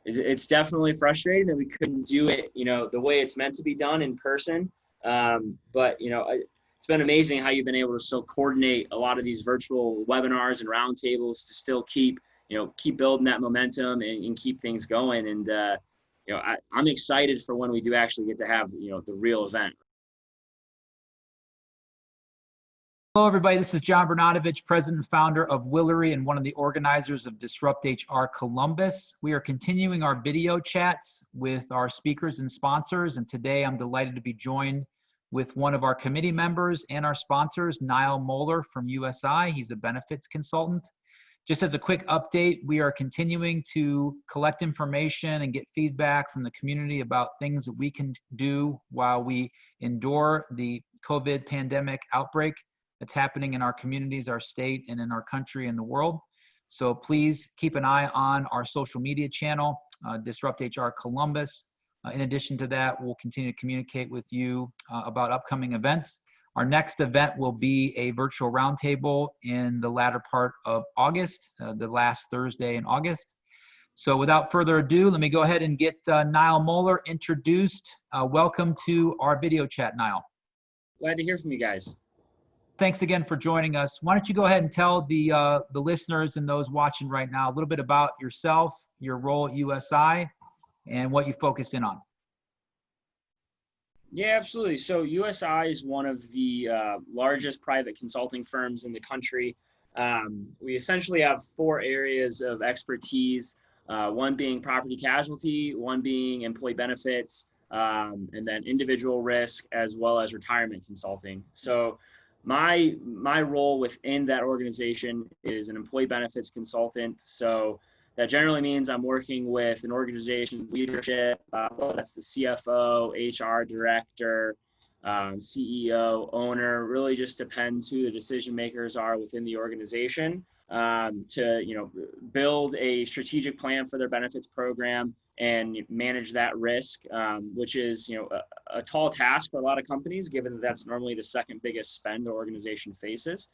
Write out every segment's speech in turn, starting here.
it's definitely frustrating that we couldn't do it, the way it's meant to be done in person. But it's been amazing how you've been able to still coordinate a lot of these virtual webinars and roundtables to still keep building that momentum and keep things going. And, I'm excited for when we do actually get to have, the real event. Hello, everybody. This is John Bernatovich, president and founder of Willery and one of the organizers of DisruptHRCbus. We are continuing our video chats with our speakers and sponsors. And today I'm delighted to be joined with one of our committee members and our sponsors, Nyle Mohler from USI. He's a benefits consultant. Just as a quick update, we are continuing to collect information and get feedback from the community about things that we can do while we endure the COVID pandemic outbreak that's happening in our communities, our state, and in our country and the world. So please keep an eye on our social media channel, DisruptHRCbus. In addition to that, we'll continue to communicate with you about upcoming events. Our next event will be a virtual roundtable in the latter part of August, the last Thursday in August. So without further ado, let me go ahead and get Nyle Mohler introduced. Welcome to our video chat, Nyle. Glad to hear from you guys. Thanks again for joining us. Why don't you go ahead and tell the listeners and those watching right now a little bit about yourself, your role at USI, and what you focus in on. Yeah, absolutely. So USI is one of the largest private consulting firms in the country. We essentially have 4 areas of expertise, one being property casualty, one being employee benefits, and then individual risk, as well as retirement consulting. So my role within that organization is an employee benefits consultant. So that generally means I'm working with an organization's leadership, whether that's the CFO, HR director, CEO, owner, really just depends who the decision makers are within the organization, to build a strategic plan for their benefits program and manage that risk, which is a tall task for a lot of companies, given that that's normally the second biggest spend the organization faces.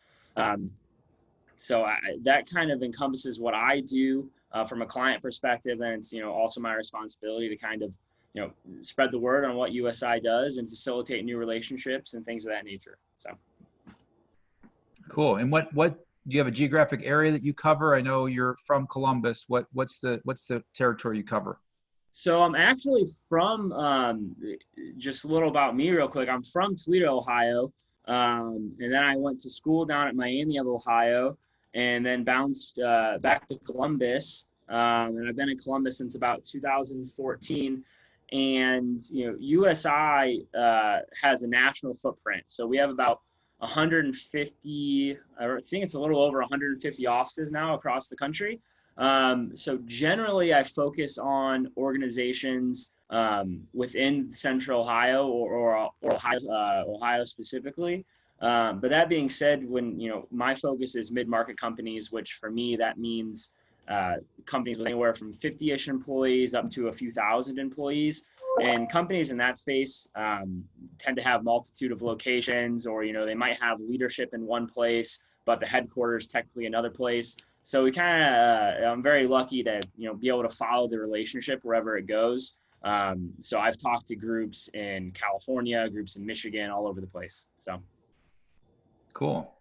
So that kind of encompasses what I do from a client perspective, and it's also my responsibility to kind of spread the word on what USI does and facilitate new relationships and things of that nature. So cool. And what do you have a geographic area that you cover? I know you're from Columbus. What's the territory you cover? So I'm actually from, just a little about me real quick. I'm from Toledo, Ohio. And then I went to school down at Miami of Ohio, and then bounced back to Columbus. And I've been in Columbus since about 2014. And, USI has a national footprint. So we have about 150, I think it's a little over 150 offices now across the country. So generally I focus on organizations within Central Ohio or Ohio specifically. But that being said, when my focus is mid-market companies, which for me that means companies with anywhere from 50-ish employees up to a few thousand employees. And companies in that space tend to have multitude of locations, or they might have leadership in one place, but the headquarters technically another place. So we I'm very lucky to be able to follow the relationship wherever it goes. So I've talked to groups in California, groups in Michigan, all over the place. So cool.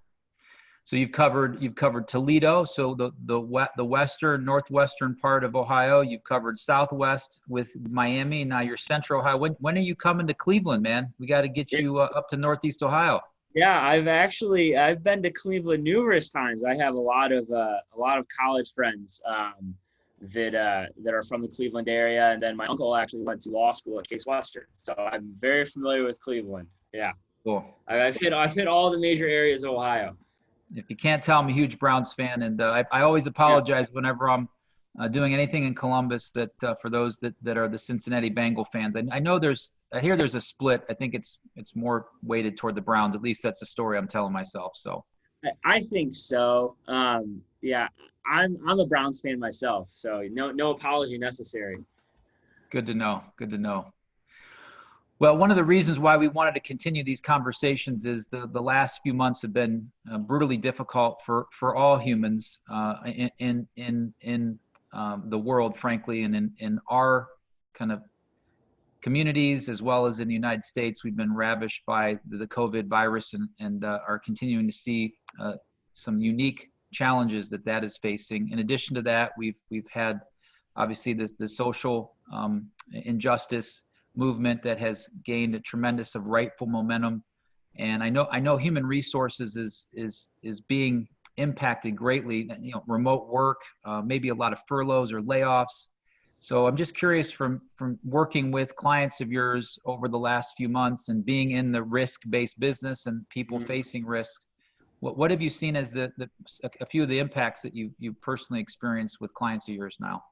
So you've covered Toledo, so the western, northwestern part of Ohio. You've covered Southwest with Miami. Now you're Central Ohio. When are you coming to Cleveland, man? We got to get you up to Northeast Ohio. Yeah, I've been to Cleveland numerous times. I have a lot of college friends that are from the Cleveland area, and then my uncle actually went to law school at Case Western, so I'm very familiar with Cleveland. Yeah, cool. I've hit all the major areas of Ohio. If you can't tell, I'm a huge Browns fan, and I always apologize whenever I'm doing anything in Columbus that for those that are the Cincinnati Bengal fans. I hear there's a split. I think it's more weighted toward the Browns. At least that's the story I'm telling myself. So I think so. Yeah, I'm a Browns fan myself, so no apology necessary. Good to know. Good to know. Well, one of the reasons why we wanted to continue these conversations is the last few months have been brutally difficult for all humans in the world, frankly, and in our kind of communities as well as in the United States, we've been ravished by the COVID virus and are continuing to see some unique challenges that is facing. In addition to that, we've had obviously the social injustice movement that has gained a tremendous of rightful momentum. And I know human resources is being impacted greatly. You know, remote work, maybe a lot of furloughs or layoffs. So I'm just curious, from working with clients of yours over the last few months and being in the risk-based business and people facing risk, what have you seen as a few of the impacts that you personally experienced with clients of yours now?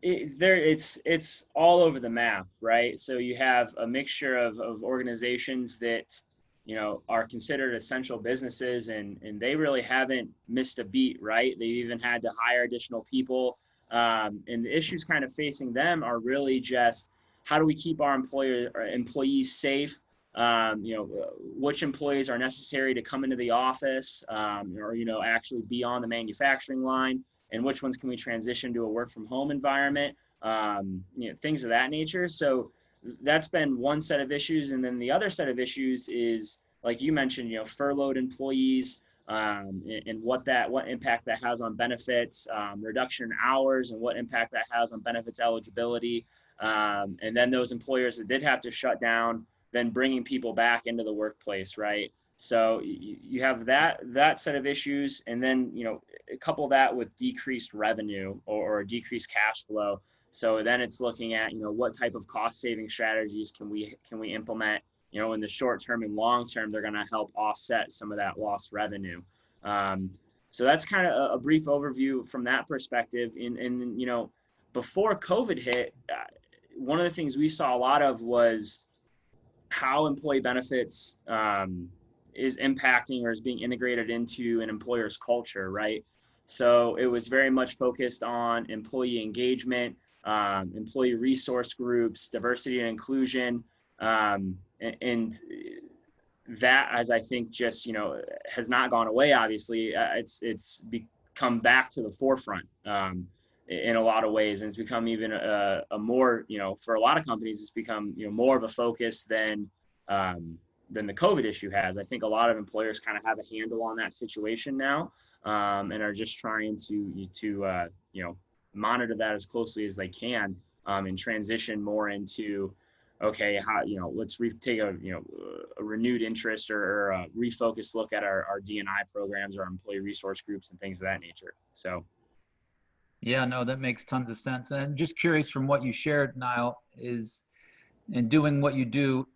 It's all over the map, right? So you have a mixture of organizations that, you know, are considered essential businesses, and they really haven't missed a beat, right? They've even had to hire additional people. And the issues kind of facing them are really just, how do we keep our employees safe? You know, which employees are necessary to come into the office, or, you know, actually be on the manufacturing line, and which ones can we transition to a work from home environment? You know, things of that nature. So that's been one set of issues. And then the other set of issues is, like you mentioned, you know, furloughed employees, and what impact that has on benefits, reduction in hours, and what impact that has on benefits eligibility. And then those employers that did have to shut down, then bringing people back into the workplace, right? So you have that set of issues, and then, you know, couple that with decreased revenue or decreased cash flow. So then it's looking at, you know, what type of cost saving strategies can we implement, you know, in the short term and long term, they're going to help offset some of that lost revenue. So that's kind of a brief overview from that perspective. And you know, before COVID hit, one of the things we saw a lot of was how employee benefits is impacting or is being integrated into an employer's culture, right? So it was very much focused on employee engagement, employee resource groups, diversity and inclusion, and that, as I think, just, you know, has not gone away. Obviously, it's become back to the forefront in a lot of ways, and it's become even a more, you know, for a lot of companies, it's become, you know, more of a focus than the COVID issue has. I think a lot of employers kind of have a handle on that situation now, and are just trying to you know, monitor that as closely as they can, and transition more into, okay, how, you know, let's take a, you know, a renewed interest or a refocused look at our D&I programs, our employee resource groups, and things of that nature. So. Yeah, no, that makes tons of sense. And just curious, from what you shared, Nyle, in doing what you do,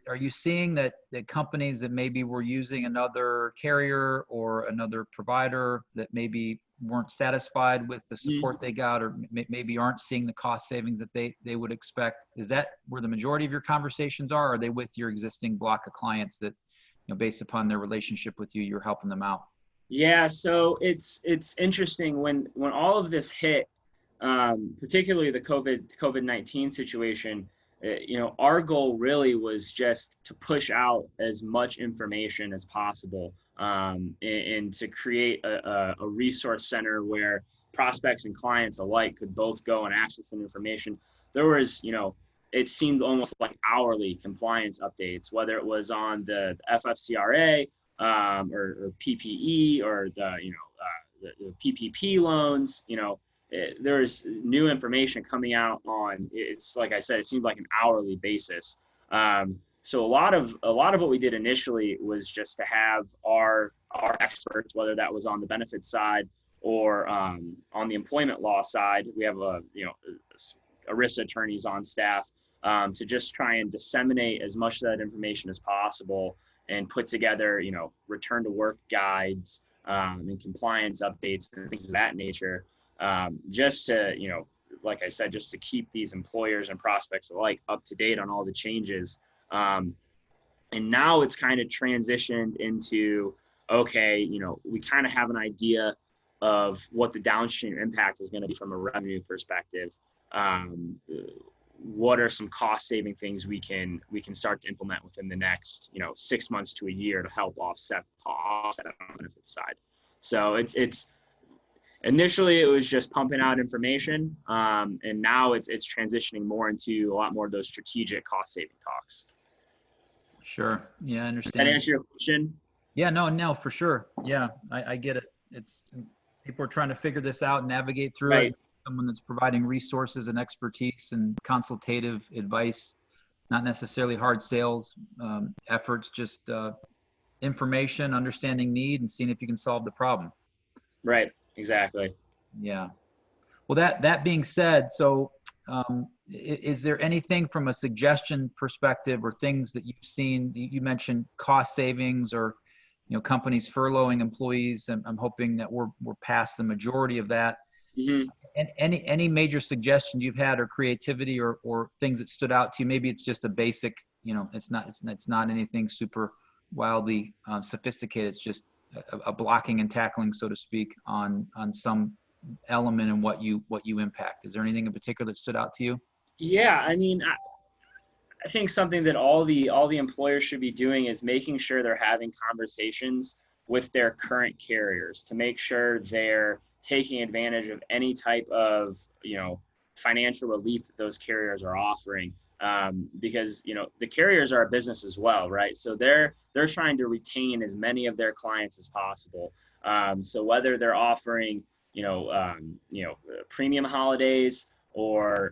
are you seeing that companies that maybe were using another carrier or another provider that maybe weren't satisfied with the support they got, or maybe aren't seeing the cost savings that they would expect? Is that where the majority of your conversations are? Or are they with your existing block of clients that, you know, based upon their relationship with you, you're helping them out? Yeah, so it's interesting when all of this hit, particularly the COVID-19 situation. You know, our goal really was just to push out as much information as possible, and to create a resource center where prospects and clients alike could both go and access some information. There was, you know, it seemed almost like hourly compliance updates, whether it was on the FFCRA, or PPE, or the PPP loans. You know, there's new information coming out on, it's like I said, it seemed like an hourly basis. So a lot of what we did initially was just to have our experts, whether that was on the benefits side or on the employment law side. We have ERISA attorneys on staff, to just try and disseminate as much of that information as possible and put together, you know, return to work guides, and compliance updates and things of that nature. Just to, you know, like I said, just to keep these employers and prospects alike up to date on all the changes. And now it's kind of transitioned into, okay, you know, we kind of have an idea of what the downstream impact is going to be from a revenue perspective. What are some cost saving things we can start to implement within the next, you know, 6 months to a year to help offset on the benefits side. So it's initially it was just pumping out information, and now it's transitioning more into a lot more of those strategic cost saving talks. Sure. Yeah, I Does understand. that answer your question? Yeah, no, for sure. Yeah, I get it. It's people are trying to figure this out and navigate through Right. it. Someone that's providing resources and expertise and consultative advice, not necessarily hard sales efforts, just information, understanding need, and seeing if you can solve the problem. Right. Exactly. Yeah. Well, that being said, so is there anything from a suggestion perspective or things that you've seen? You mentioned cost savings or companies furloughing employees, and I'm hoping that we're past the majority of that. Mm-hmm. And any major suggestions you've had or creativity or things that stood out to you? Maybe it's just a basic, it's not anything super wildly sophisticated. It's just a blocking and tackling, so to speak, on some element and what you impact. Is there anything in particular that stood out to you? Yeah, I mean, I think something that all the employers should be doing is making sure they're having conversations with their current carriers to make sure they're taking advantage of any type of financial relief that those carriers are offering, because the carriers are a business as well, right? So they're trying to retain as many of their clients as possible. So whether they're offering premium holidays, or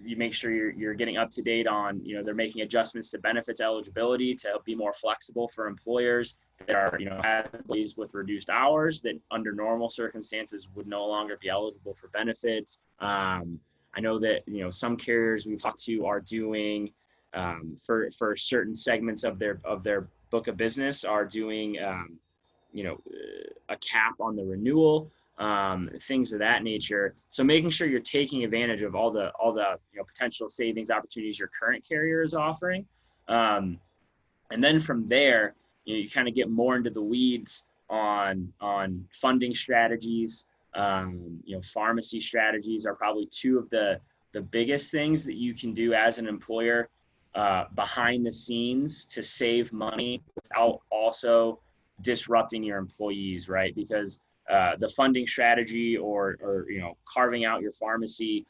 you make sure you're getting up to date on, they're making adjustments to benefits eligibility to be more flexible for employers that are, have employees with reduced hours that under normal circumstances would no longer be eligible for benefits. I know that, some carriers we've talked to are doing, for certain segments of their book of business, are doing, a cap on the renewal, things of that nature. So making sure you're taking advantage of all the potential savings opportunities your current carrier is offering, and then from there, you kind of get more into the weeds on funding strategies. Pharmacy strategies are probably two of the biggest things that you can do as an employer behind the scenes to save money without also disrupting your employees, right? Because the funding strategy or carving out your pharmacy,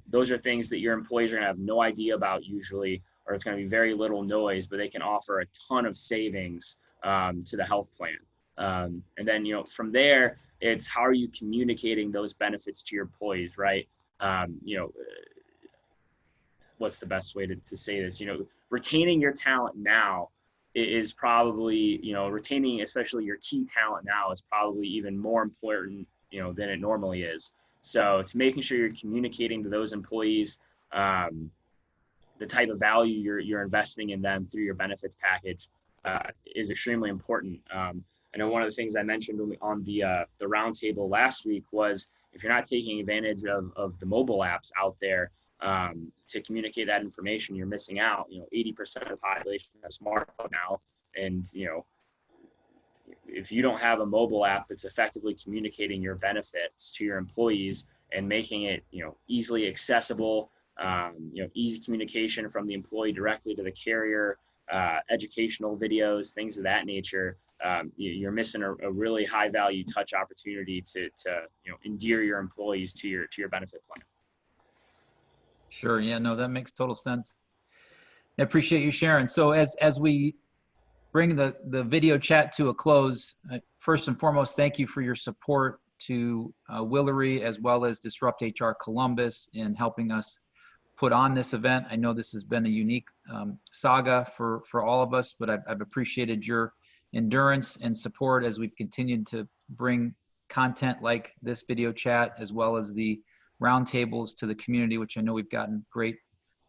those are things that your employees are going to have no idea about usually, or it's going to be very little noise, but they can offer a ton of savings to the health plan. And then, from there, it's how are you communicating those benefits to your employees, right? What's the best way to say this? Retaining your talent now is probably, retaining especially your key talent now is probably even more important, than it normally is. So it's making sure you're communicating to those employees the type of value you're investing in them through your benefits package is extremely important. I know one of the things I mentioned on the roundtable last week was if you're not taking advantage of the mobile apps out there to communicate that information, you're missing out. 80% of the population has a smartphone now, and if you don't have a mobile app that's effectively communicating your benefits to your employees and making it easily accessible, easy communication from the employee directly to the carrier, educational videos, things of that nature, you're missing a really high value touch opportunity to endear your employees to your benefit plan. Sure. Yeah, no, that makes total sense. I appreciate you sharing. So as we bring the video chat to a close, first and foremost, thank you for your support to Willery as well as Disrupt HR Columbus in helping us put on this event. I know this has been a unique saga for all of us, but I've appreciated your endurance and support as we've continued to bring content like this video chat as well as the roundtables to the community, which I know we've gotten great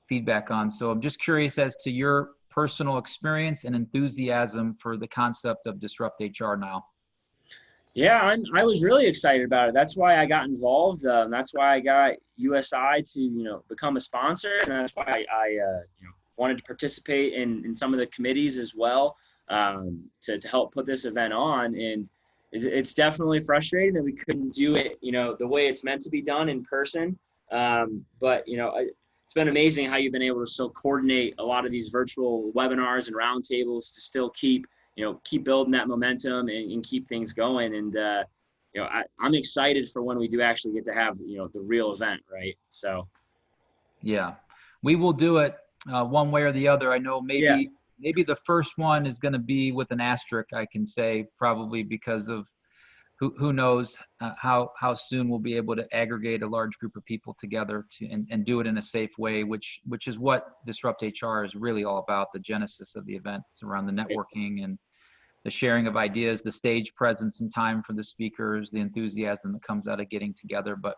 feedback on. So I'm just curious as to your personal experience and enthusiasm for the concept of Disrupt HR now. Yeah, I was really excited about it. That's why I got involved. That's why I got USI to become a sponsor, and that's why I wanted to participate in some of the committees as well, to help put this event on. And it's definitely frustrating that we couldn't do it the way it's meant to be done in person. But it's been amazing how you've been able to still coordinate a lot of these virtual webinars and roundtables to still keep building that momentum and keep things going. And I'm excited for when we do actually get to have, the real event, right? So. Yeah, we will do it one way or the other. I know Yeah. maybe the first one is going to be with an asterisk, I can say, probably because of who knows how soon we'll be able to aggregate a large group of people together and do it in a safe way, which is what Disrupt HR is really all about. The genesis of the event is around the networking and the sharing of ideas, the stage presence and time for the speakers, the enthusiasm that comes out of getting together. But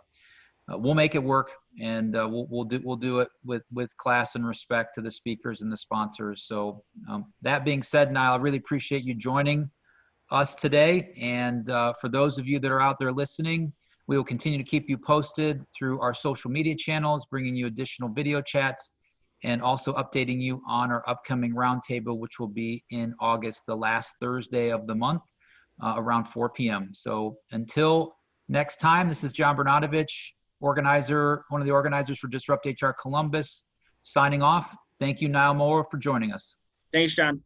we'll make it work, and we'll do it with class and respect to the speakers and the sponsors. So that being said, Nyle, I really appreciate you joining us today. And for those of you that are out there listening, we will continue to keep you posted through our social media channels, bringing you additional video chats, and also updating you on our upcoming roundtable, which will be in August, the last Thursday of the month, around 4 p.m. So until next time, this is John Bernadovich, one of the organizers for Disrupt HR Columbus, signing off. Thank you, Nyle Mohler, for joining us. Thanks, John.